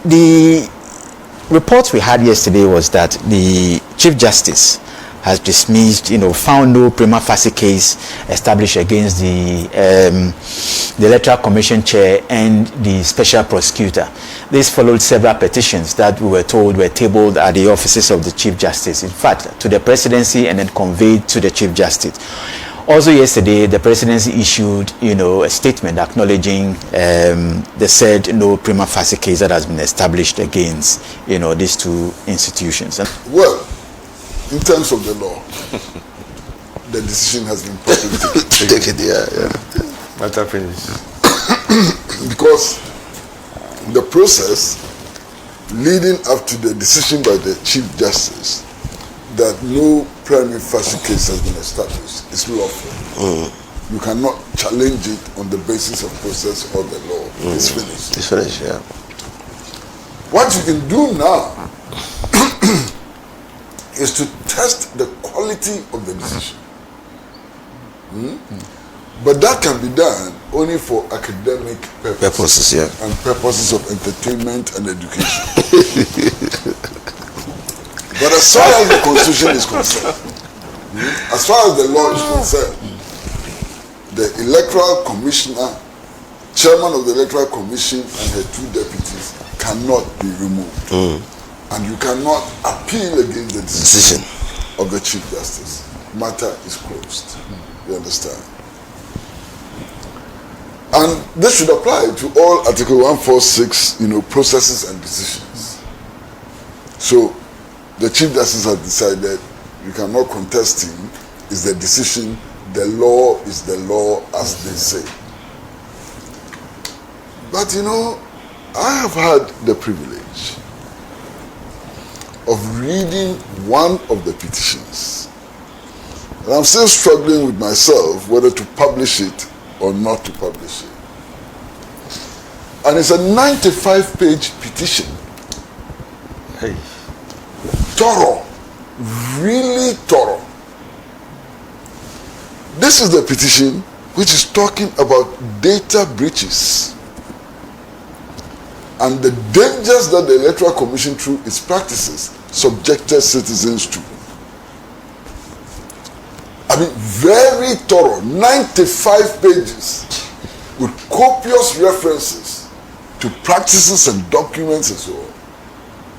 the report we had yesterday was that the Chief Justice has dismissed, found no prima facie case established against the Electoral Commission chair and the special prosecutor. This followed several petitions that we were told were tabled at the offices of the Chief Justice, in fact, to the presidency and then conveyed to the Chief Justice. Also yesterday, the presidency issued, a statement acknowledging they said no prima facie case that has been established against, these two institutions. Well, in terms of the law, the decision has been publicly taken. Matter finished. Because the process leading up to the decision by the Chief Justice that no prima facie case has been established is lawful. You cannot challenge it on the basis of process or the law. It's finished. It's finished, yeah. What you can do now is to test the quality of the decision. But that can be done only for academic purposes, and purposes of entertainment and education. But as far as the Constitution is concerned, as far as the law is concerned, the Electoral Commissioner, Chairman of the Electoral Commission and her two deputies cannot be removed. And you cannot appeal against the decision of the Chief Justice. Matter is closed. You understand? And this should apply to all Article 146, processes and decisions. So the Chief Justice has decided you cannot contest him. It's the decision. The law is the law, as they say. But I have had the privilege of reading one of the petitions. And I'm still struggling with myself whether to publish it or not to publish it. And it's a 95-page petition. Hey. Thorough. Really thorough. This is the petition which is talking about data breaches and the dangers that the Electoral Commission through its practices subjected citizens to. I mean, very thorough, 95 pages with copious references to practices and documents and so on.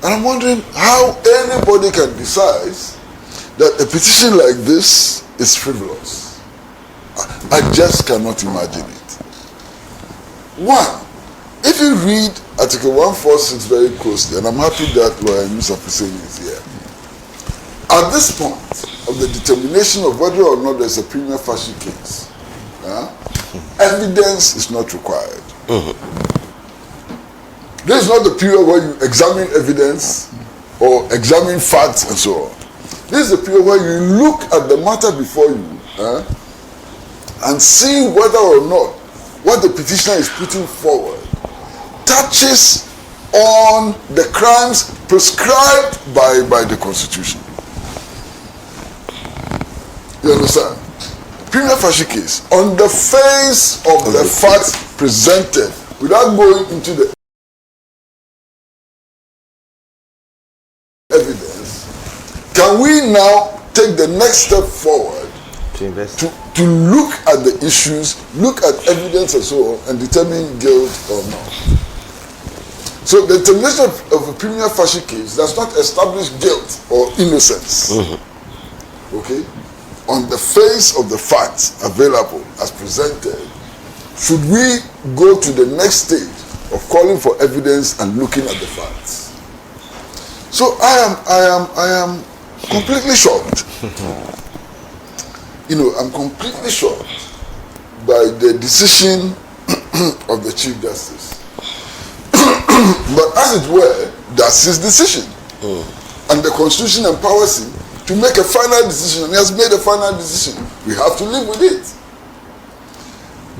And I'm wondering how anybody can decide that a petition like this is frivolous. I just cannot imagine it. One, if you read Article 146 very closely, and I'm happy that Lawyer Mr. Hussein is here, at this point of the determination of whether or not there's a prima facie case, evidence is not required. This is not the period where you examine evidence or examine facts and so on. This is the period where you look at the matter before you and see whether or not what the petitioner is putting forward touches on the crimes prescribed by the Constitution. You understand? Prima facie case, on the face of the facts presented, without going into the evidence, can we now take the next step forward to look at the issues, look at evidence and so on, and determine guilt or not? So the determination of a prima facie case does not establish guilt or innocence. Okay? On the face of the facts available as presented, should we go to the next stage of calling for evidence and looking at the facts? So I am completely shocked. I'm completely shocked by the decision of the Chief Justice. But as it were, that's his decision. And the Constitution empowers him to make a final decision, and he has made a final decision. We have to live with it.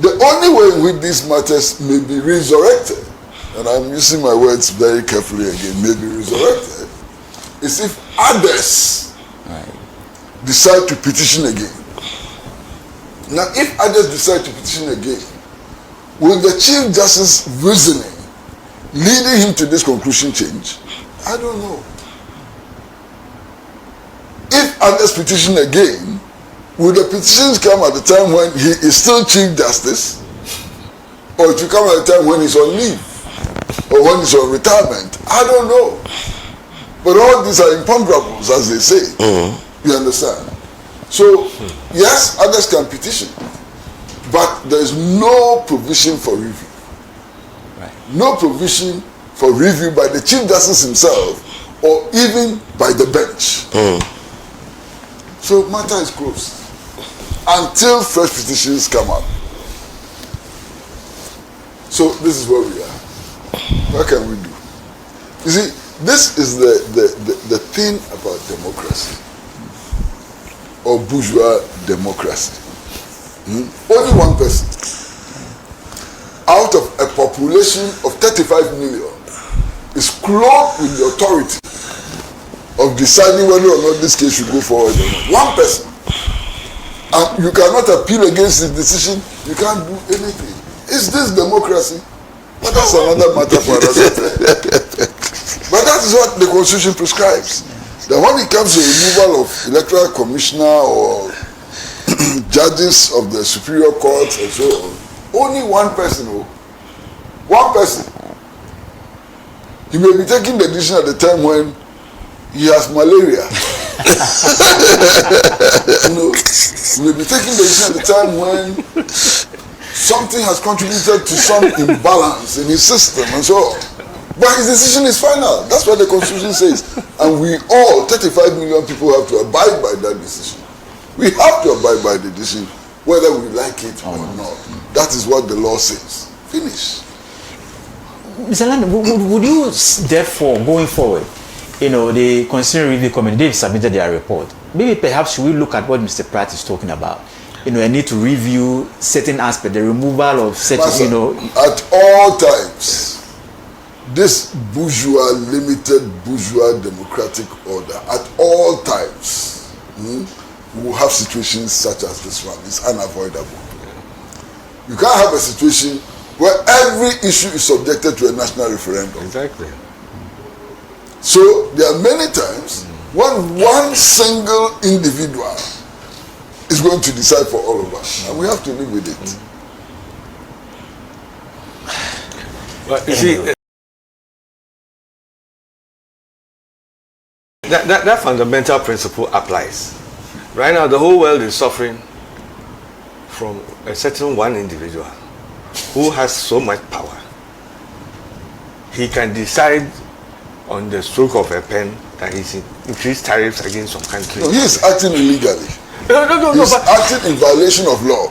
The only way in which these matters may be resurrected, and I'm using my words very carefully again, may be resurrected, is if others decide to petition again. Now, if others decide to petition again, will the Chief Justice reasoning leading him to this conclusion change? I don't know. If Anna's petition again, will the petitions come at the time when he is still Chief Justice? Or it will come at the time when he's on leave? Or when he's on retirement? I don't know. But all these are imponderables, as they say. You understand? So, yes, others can petition. But there is no provision for review. Right. No provision for review by the Chief Justice himself or even by the bench. So matter is closed until fresh petitions come up. So this is where we are. What can we do? You see, this is the thing about democracy or bourgeois democracy. Only one person out of a population of 35 million is clothed with the authority of deciding whether or not this case should go forward or not. One person. And you cannot appeal against his decision. You can't do anything. Is this democracy? But that's another matter for another time. But that is what the Constitution prescribes. That when it comes to removal of electoral commissioner or judges of the superior courts and so on, only one person, one person. He may be taking the decision at the time when he has malaria. He may be taking the decision at the time when something has contributed to some imbalance in his system and so on. But his decision is final. That's what the Constitution says. And we all, 35 million people, have to abide by that decision. We have to abide by the decision, whether we like it or not. That is what the law says. Finish. Mr. Land, would you therefore, going forward, the Constitutional Review Committee, they've submitted their report. Maybe perhaps we look at what Mr. Pratt is talking about. A need to review certain aspects, the removal of certain, At all times, this bourgeois, limited bourgeois democratic order, at all times, we will have situations such as this one. It's unavoidable. You can't have a situation where every issue is subjected to a national referendum. Exactly. So there are many times when one single individual is going to decide for all of us, and we have to live with it. But you see, that fundamental principle applies. Right now, the whole world is suffering from a certain one individual who has so much power. He can decide on the stroke of a pen that he's increased tariffs against some countries. No, he is acting illegally. No, He's acting in violation of law.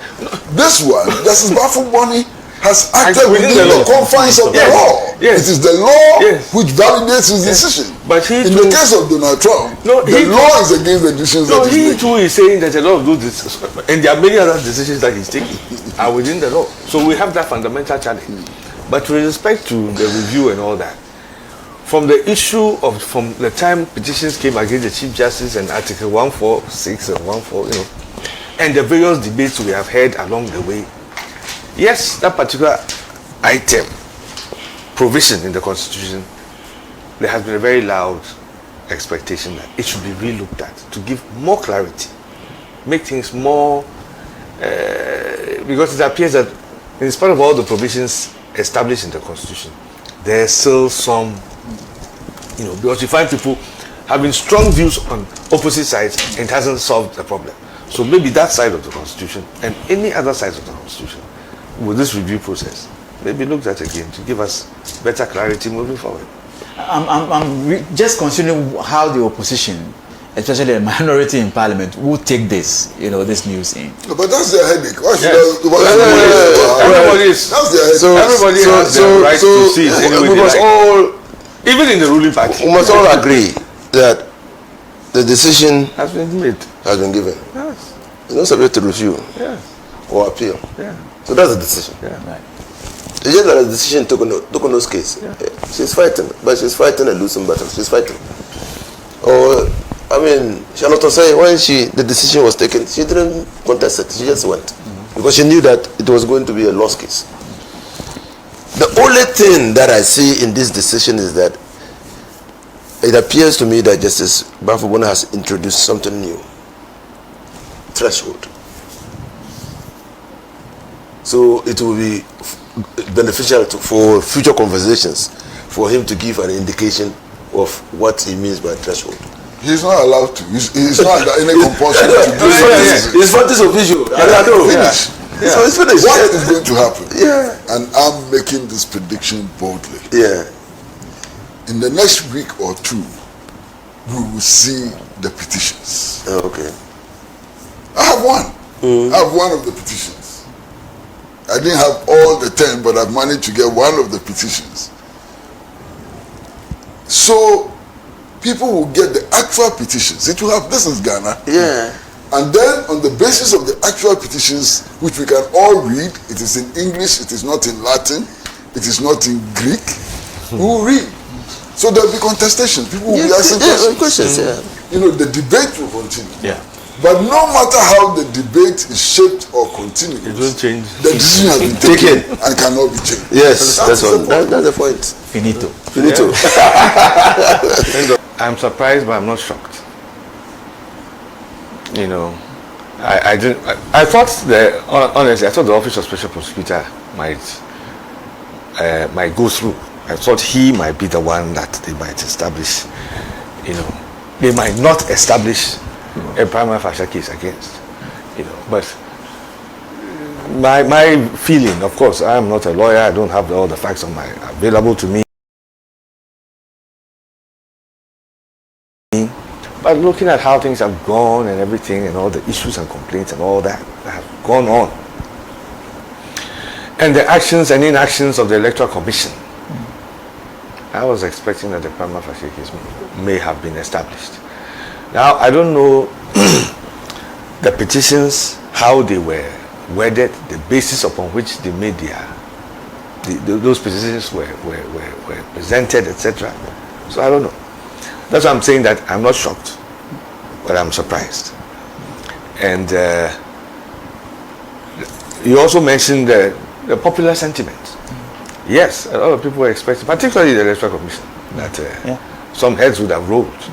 This one, Justice Baffoe has acted within the confines of the law. Yes. It is the law Yes. which validates his decision. But in the case of Donald Trump, the law is against the decisions that he's making. He too is saying that a lot of those decisions, and there are many other decisions that he's taking, are within the law. So we have that fundamental challenge. But with respect to the review and all that, from the issue of, from the time petitions came against the Chief Justice and Article 146 and 14, and the various debates we have had along the way, yes, that particular item, provision in the Constitution, there has been a very loud expectation that it should be re-looked at to give more clarity, make things more, because it appears that in spite of all the provisions established in the Constitution, there's still some, because you find people having strong views on opposite sides and it hasn't solved the problem. So maybe that side of the Constitution and any other sides of the Constitution, with this review process, maybe looked at again to give us better clarity moving forward. I'm just considering how the opposition, especially the minority in Parliament, will take this, this news in. No, but that's their headache. Why should Everybody is. That's their headache. Everybody has the right to see it anyway. We must all, even in the ruling party, we must all agree that the decision has been made. Has been given. Yes. It's not subject to review or appeal. Yeah. So that's the decision. Yeah. Right. It's just that the decision took on those case. Yeah. She's fighting, but she's fighting a losing battle. She's fighting. Or, Charlotte say when the decision was taken, she didn't contest it. She just went because she knew that it was going to be a lost case. The only thing that I see in this decision is that it appears to me that Justice Baffoe has introduced something new. Threshold. So it will be beneficial for future conversations for him to give an indication of what he means by threshold. He's not allowed to. He's not under any compulsion to do it. It's for this official. Finish. Yeah. So it's finished. What is going to happen? Yeah. And I'm making this prediction boldly. Yeah. In the next week or two, we will see the petitions. Oh, okay. I have one. I have one of the petitions. I didn't have all the 10, but I've managed to get one of the petitions. So people will get the actual petitions. It will have, this is Ghana. Yeah. And then on the basis of the actual petitions, which we can all read, it is in English, it is not in Latin, it is not in Greek, we will read. So there will be contestations. People will be asking questions. You know, the debate will continue. Yeah. But no matter how the debate is shaped or continues, it won't change. The decision has been taken and cannot be changed. Yes, that's the point. Finito. Finito. I'm surprised, but I'm not shocked. You know, I thought honestly, I thought the Office of Special Prosecutor might go through. I thought he might be the one that they might establish. You know, they might not establish a prima facie case against. You know, but my feeling, of course, I am not a lawyer. I don't have all the facts available to me. But looking at how things have gone and everything and all the issues and complaints and all that have gone on, and the actions and inactions of the Electoral Commission, I was expecting that the prima facie case may have been established. Now, I don't know the petitions, how they were worded, the basis upon which they made those petitions were presented, etc. So I don't know. That's why I'm saying that I'm not shocked, but I'm surprised. And you also mentioned the popular sentiment. Yes, a lot of people were expecting, particularly the Electoral Commission, that some heads would have rolled.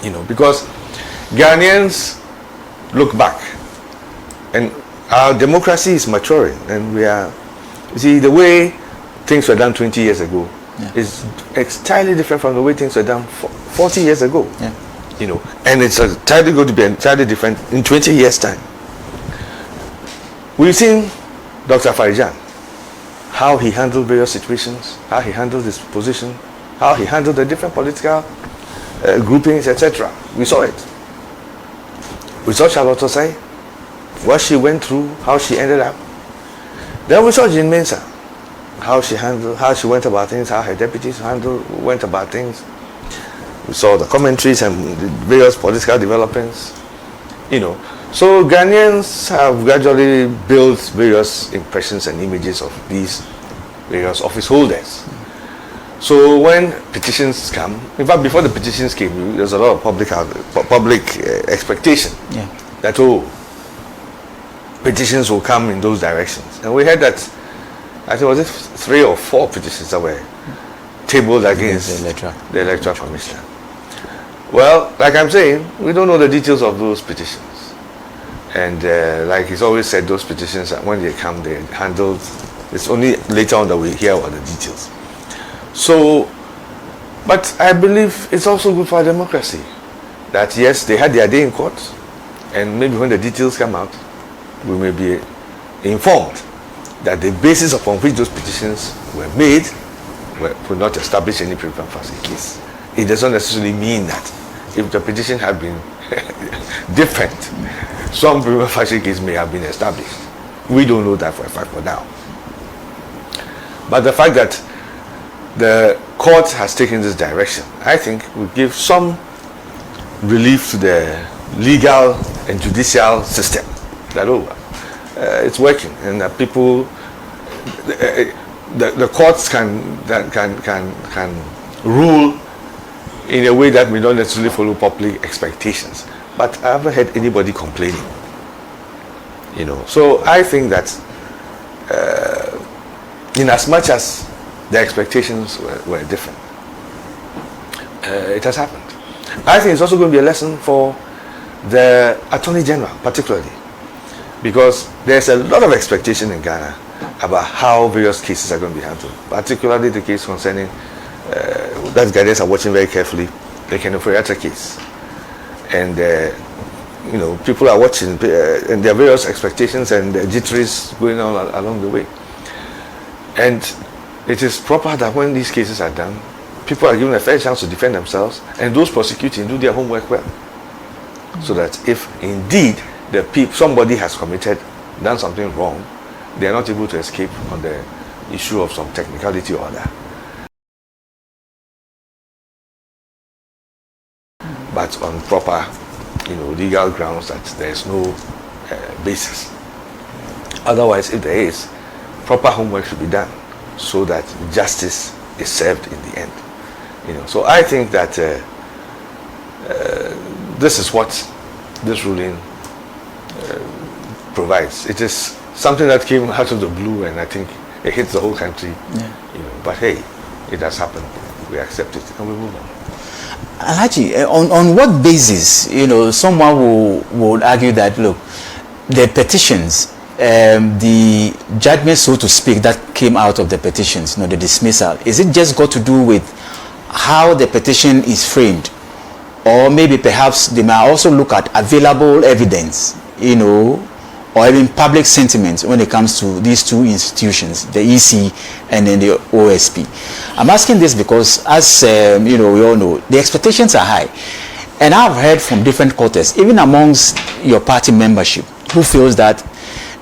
You know, because Ghanaians look back, and our democracy is maturing, and we are, you see, the way things were done 20 years ago is entirely different from the way things were done 40 years ago. Yeah. You know, and it's entirely going to be entirely different in 20 years' time. We've seen Dr. Farijan, how he handled various situations, how he handled his position, how he handled the different political groupings, etc. We saw it. We saw Charlotte Osei, what she went through, how she ended up. Then we saw Jean Mensa, how she went about things, how her deputies went about things. We saw the commentaries and the various political developments. You know, so Ghanaians have gradually built various impressions and images of these various office holders. So when petitions come, in fact, before the petitions came, there's a lot of public expectation that petitions will come in those directions. And we heard that, I think, was it 3 or 4 petitions that were tabled against the Electoral Commission. Well, like I'm saying, we don't know the details of those petitions. And like he's always said, those petitions, when they come, they're handled. It's only later on that we hear about the details. So, but I believe it's also good for our democracy that yes, they had their day in court, and maybe when the details come out, we may be informed that the basis upon which those petitions were made would not establish any prima facie case. It doesn't necessarily mean that if the petition had been different, some prima facie case may have been established. We don't know that for a fact for now. But the fact that the court has taken this direction, I think, will give some relief to the legal and judicial system. That it's working, and that people, the courts can rule in a way that may not necessarily follow public expectations. But I haven't heard anybody complaining. You know, so I think that in as much as the expectations were different, it has happened. I think it's also going to be a lesson for the Attorney General, particularly, because there's a lot of expectation in Ghana about how various cases are going to be handled, particularly the case concerning, that Ghanaians are watching very carefully, the Ken Ofori Atta case. And, you know, people are watching, and there are various expectations and jitteries going on along the way. And it is proper that when these cases are done, people are given a fair chance to defend themselves, and those prosecuting do their homework well. So that if indeed somebody has done something wrong, they are not able to escape on the issue of some technicality or other. But on proper, you know, legal grounds that there is no basis. Otherwise, if there is, proper homework should be done so that justice is served in the end. You know, so I think that this is what this ruling provides. It is something that came out of the blue, and I think it hits the whole country. Yeah. You know, but hey, it has happened. We accept it and we move on. Alhaji, on what basis, you know, someone would argue that, look, the petitions, the judgment, so to speak, that came out of the petitions, you know, the dismissal, is it just got to do with how the petition is framed? Or maybe perhaps they might also look at available evidence, you know, or even public sentiment when it comes to these two institutions, the EC and then the OSP. I'm asking this because, as you know, we all know, the expectations are high. And I've heard from different quarters, even amongst your party membership, who feels that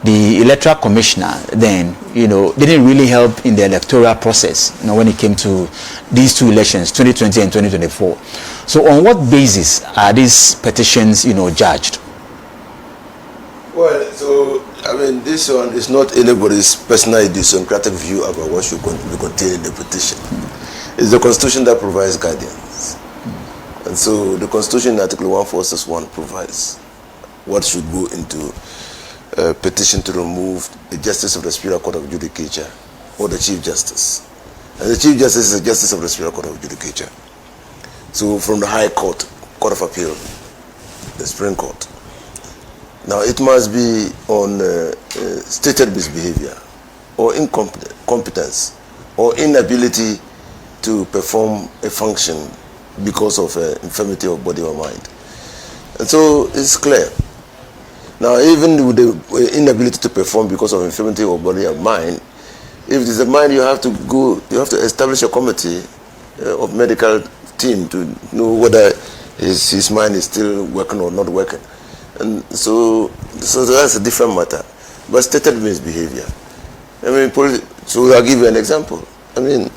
the electoral commissioner then, you know, didn't really help in the electoral process, you know, when it came to these two elections, 2020 and 2024. So on what basis are these petitions, you know, judged? Well, so, I mean, this one is not anybody's personal idiosyncratic view about what should be contained in the petition. It's the Constitution that provides guidance. And so the Constitution, Article 146(1) provides what should go into a petition to remove the Justice of the Superior Court of Judicature or the Chief Justice. And the Chief Justice is the Justice of the Superior Court of Judicature. So from the High Court, Court of Appeal, the Supreme Court. Now, it must be on stated misbehavior or incompetence or inability to perform a function because of infirmity of body or mind. And so it's clear. Now, even with the inability to perform because of infirmity of body or mind, if it is a mind, you have to establish a committee of medical team to know whether his mind is still working or not working. And so that's a different matter. But stated misbehavior. I mean, so I'll give you an example. I mean,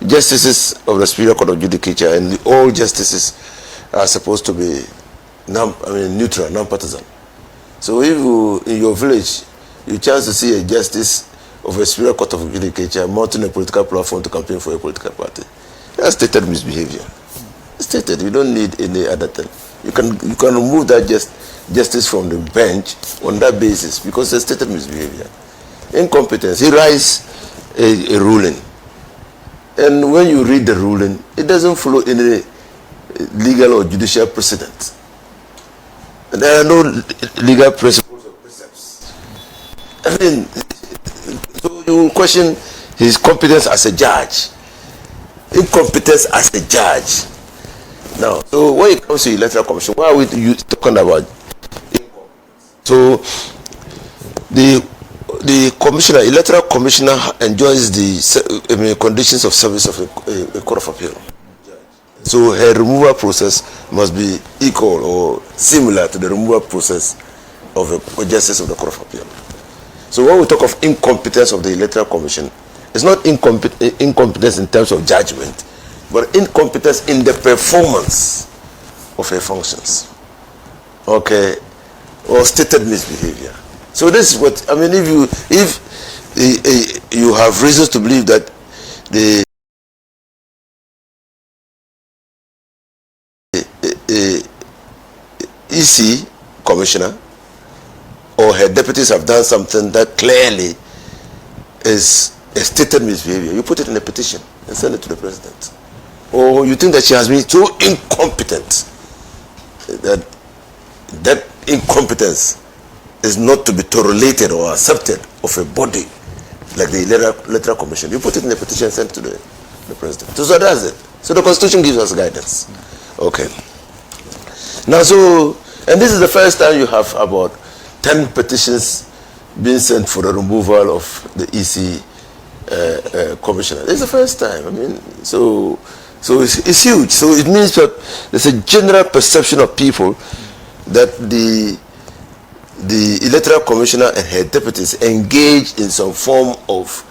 justices of the Superior Court of Judicature and all justices are supposed to be neutral, non-partisan. So if you, in your village, you chance to see a justice of a Superior Court of Judicature mounting a political platform to campaign for a political party, that's stated misbehavior. Stated, you don't need any other thing. You can remove that justice from the bench on that basis because it's stated misbehavior. Incompetence. He writes a ruling, and when you read the ruling, it doesn't follow any legal or judicial precedent. And there are no legal principles or precepts. I mean, so you question his competence as a judge, incompetence as a judge. Now, so when it comes to electoral commission, why are we talking about incompetence? So the commissioner, electoral commissioner, enjoys the conditions of service of a court of appeal. So her removal process must be equal or similar to the removal process of a justice of the court of appeal. So when we talk of incompetence of the electoral commission, it's not incompetence in terms of judgment, but incompetence in the performance of her functions. Okay, or stated misbehavior. So this is what I mean. If you have reasons to believe that the EC commissioner or her deputies have done something that clearly is a stated misbehavior, you put it in a petition and send it to the president. Or you think that she has been so incompetent that that incompetence is not to be tolerated or accepted of a body like the electoral commission. You put it in a petition and send it to the president. So that's it. So the constitution gives us guidance. Okay. Now and this is the first time you have about 10 petitions being sent for the removal of the EC commissioner. It's the first time. I mean, so it's huge. So it means that there's a general perception of people that the electoral commissioner and her deputies engage in some form of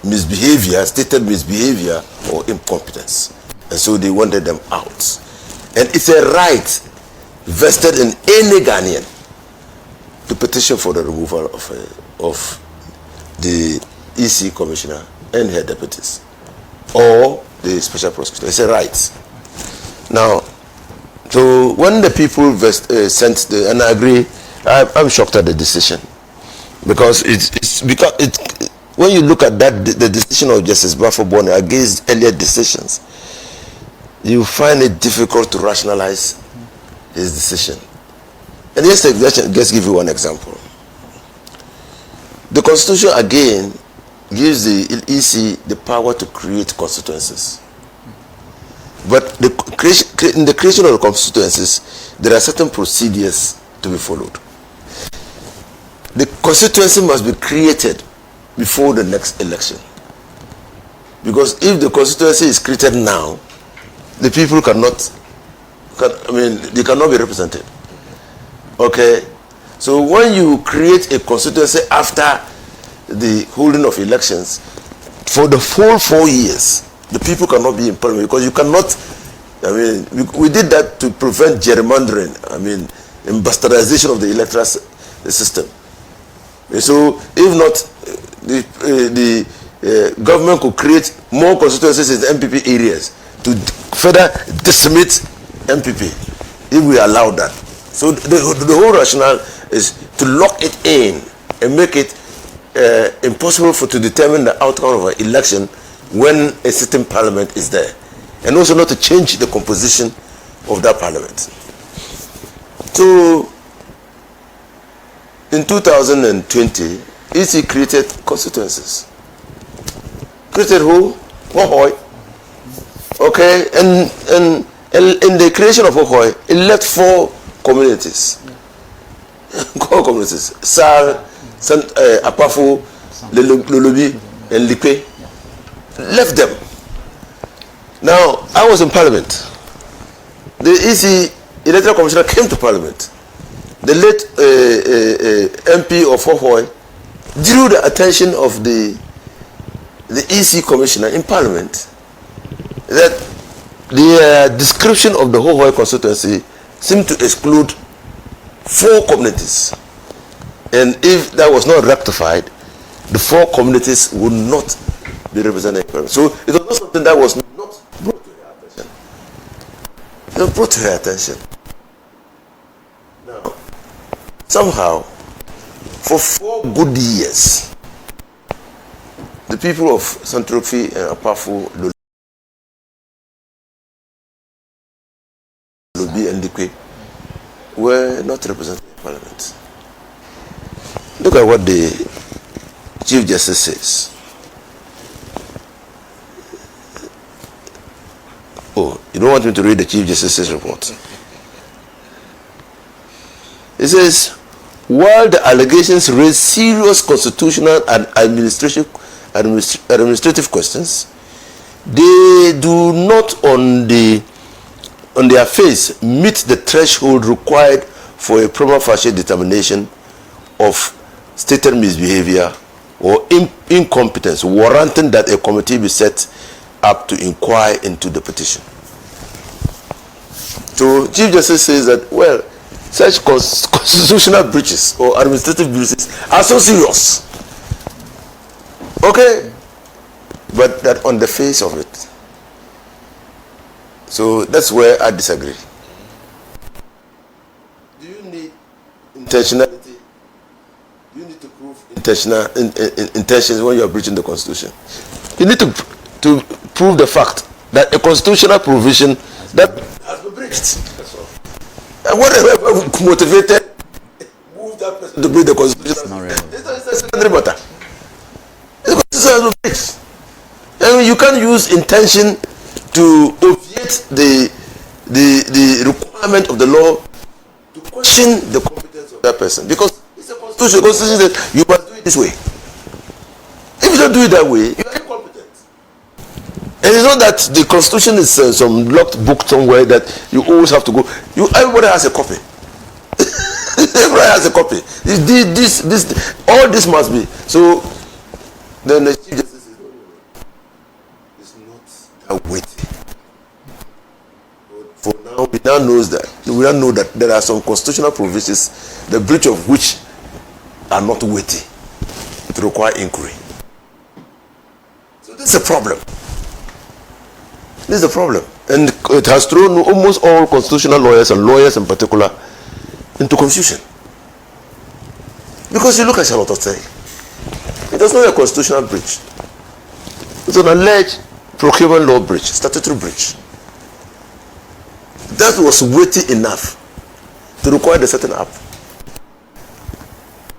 misbehavior, stated misbehavior or incompetence, and so they wanted them out. And it's a right vested in any Ghanaian to petition for the removal of the EC commissioner and her deputies or the special prosecutor. It's a right. Now, so when the people sent the, and I agree, I'm shocked at the decision because when you look at that, the decision of Justice Baffoe against earlier decisions, you find it difficult to rationalize his decision. And let's give you one example. The Constitution again gives the EC the power to create constituencies. But in the creation of the constituencies, there are certain procedures to be followed. The constituency must be created before the next election. Because if the constituency is created now, the people they cannot be represented. Okay? So when you create a constituency after the holding of elections, for the full 4 years, the people cannot be in parliament because you cannot, we did that to prevent gerrymandering, and bastardization of the electoral system. And so if not, the government could create more constituencies in the MPP areas to further decimate MPP if we allow that. So the whole rationale is to lock it in and make it impossible to determine the outcome of an election when a sitting parliament is there, and also not to change the composition of that parliament. So in 2020, EC created constituencies. Created who? Hohoy. Okay, and in the creation of Hohoy, it left 4 communities. 4 communities. Sar, Apafo, Lolobi, and Lipe. Left them. Now, I was in Parliament. The EC Electoral Commissioner came to Parliament. The late MP of Hohoy drew the attention of the EC Commissioner in Parliament that the description of the Hohoy constituency seemed to exclude 4 communities. And if that was not rectified, the 4 communities would not be represented in Parliament. So it was not something that was not brought to her attention. It was brought to her attention. Now, somehow, for 4 good years, the people of Santrofi and Apafo, Lobi and Dikwe were not represented in Parliament. Look at what the Chief Justice says. Oh, you don't want me to read the Chief Justice's report? It says, while the allegations raise serious constitutional and administrative questions, they do not on their face meet the threshold required for a prima facie determination of stated misbehavior or incompetence, warranting that a committee be set up to inquire into the petition. So Chief Justice says that, well, such constitutional breaches or administrative breaches are so serious. Okay? But that on the face of it. So that's where I disagree. Do you need intentionality? Do you need to prove intentions when you are breaching the constitution. You need to prove the fact that a constitutional provision that has been breached. And whatever motivated move that person to breach the constitution, it's a secondary matter. The constitution has been breached. And you can't use intention to obviate the requirement of the law to question the competence of that person, because it's a constitution. The constitution says you must do it this way. If you don't do it that way, you are incompetent. And it's not that the constitution is some locked book somewhere that you always have to go. Everybody has a copy. Everybody has a copy. All this must be. So then the Chief Justice says, no, it's not that weighty. For now, we now know that there are some constitutional provisions, the breach of which are not weighty to require inquiry. So this is a problem. This is a problem, and it has thrown almost all constitutional lawyers, and lawyers in particular, into confusion. Because you look at Charlotte Otchere, it was not a constitutional breach. It's an alleged procurement law breach, statutory breach. That was weighty enough to require the setting up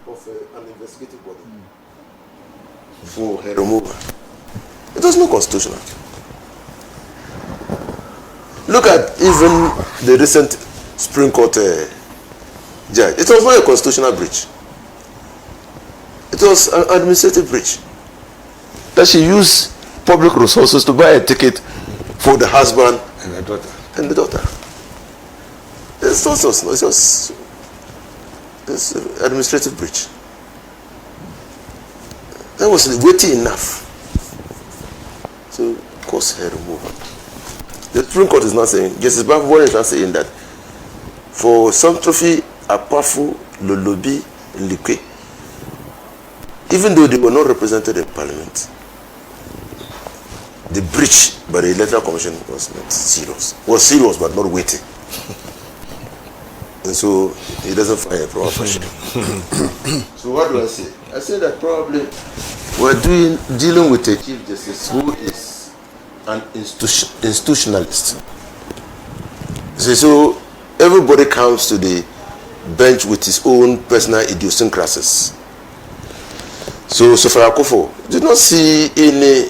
of an investigative body for her removal. It was not constitutional. Look at even the recent Supreme Court judge. It was not a constitutional breach. It was an administrative breach. That she used public resources to buy a ticket for the husband and the daughter. It's administrative breach. That was weighty enough to cause her removal. The Supreme Court is not saying, Justice Baffoe is not saying that for some trophy, Akwafu, Lolobi, and Likwe, even though they were not represented in Parliament, the breach by the Electoral Commission was not serious. Was serious but not weighty. And so he doesn't find a proper fashion. So what do I say? I say that probably we're dealing with a Chief Justice who is an institutionalist. So everybody comes to the bench with his own personal idiosyncrasies. So for Akufo, did not see any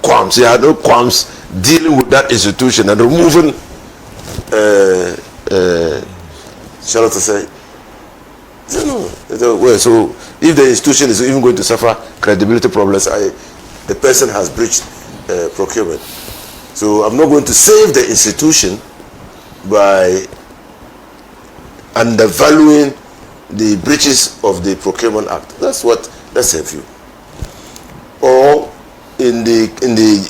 qualms. He had no qualms dealing with that institution and removing Charlotte say, no. Well, so if the institution is even going to suffer credibility problems, the person has breached procurement. So I'm not going to save the institution by undervaluing the breaches of the Procurement Act. That's a view. Or in the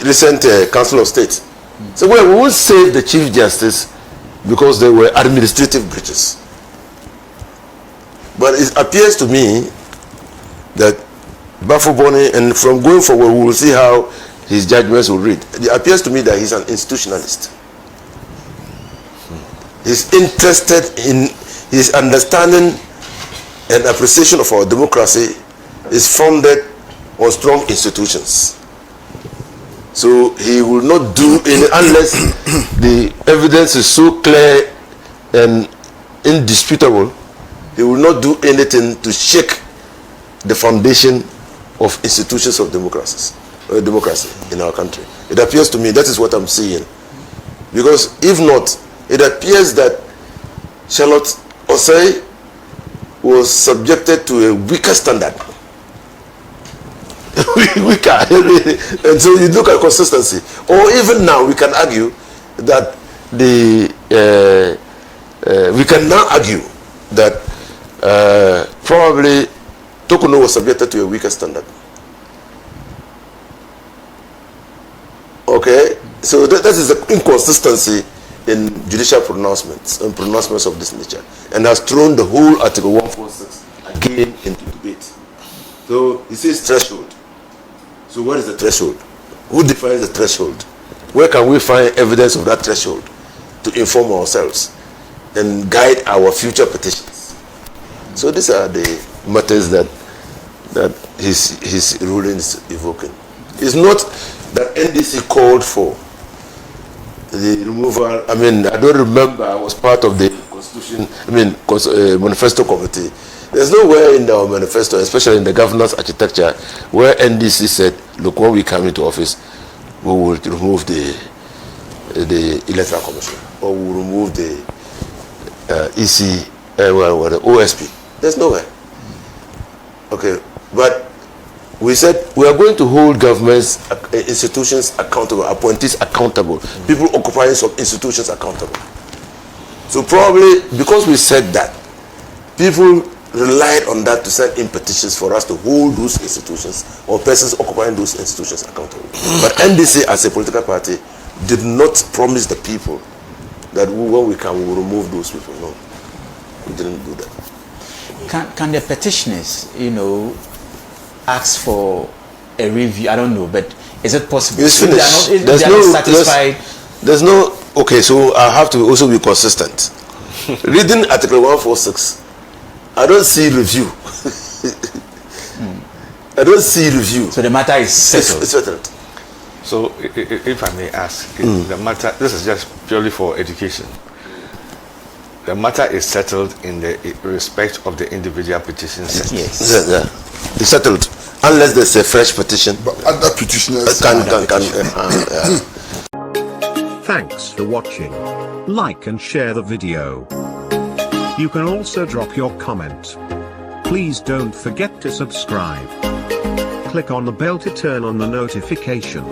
recent Council of State. So we won't save the Chief Justice because there were administrative breaches. But it appears to me that Baffoe, and from going forward, we will see how his judgments will read. It appears to me that he's an institutionalist. He's interested in his understanding and appreciation of our democracy is founded on strong institutions. So he will not do any unless the evidence is so clear and indisputable. He will not do anything to shake the foundation of institutions of democracy in our country. It appears to me that is what I'm seeing. Because if not, it appears that Charlotte Otchere was subjected to a weaker standard. Weaker. And so you look at consistency. Or even now we can argue that we can now argue that probably Tokuno was subjected to a weaker standard. Okay, so that is the inconsistency in judicial pronouncements and pronouncements of this nature, and has thrown the whole Article 146 again into debate. So he says threshold. So what is the threshold? Who defines the threshold? Where can we find evidence of that threshold to inform ourselves? and guide our future petitions. So these are the matters that his ruling is evoking. It's not that NDC called for the removal. I mean, I don't remember. I was part of the constitution. Manifesto committee. There's nowhere in our manifesto, especially in the governance architecture, where NDC said, "Look, when we come into office, we will remove the electoral commission, or we will remove the EC, the OSP." There's nowhere. Okay, but we said we are going to hold governments, institutions accountable, appointees accountable, people occupying some institutions accountable. So probably because we said that, people relied on that to send in petitions for us to hold those institutions or persons occupying those institutions accountable. But NDC as a political party did not promise the people that when we come, we will remove those people. No, we didn't do that. Can the petitioners, ask for a review? I don't know, but is it possible? It's finished. They are not satisfied. There's no. Okay, so I have to also be consistent. Reading Article 146, I don't see review. I don't see review. So the matter is settled. It's settled. So, if I may ask, the matter. This is just purely for education. The matter is settled in the respect of the individual petitions. Yes. Yeah. It's settled unless there's a fresh petition. But other petitioners can. Thanks for watching. Like and share the video. You can also drop your comment. Please don't forget to subscribe. Click on the bell to turn on the notification.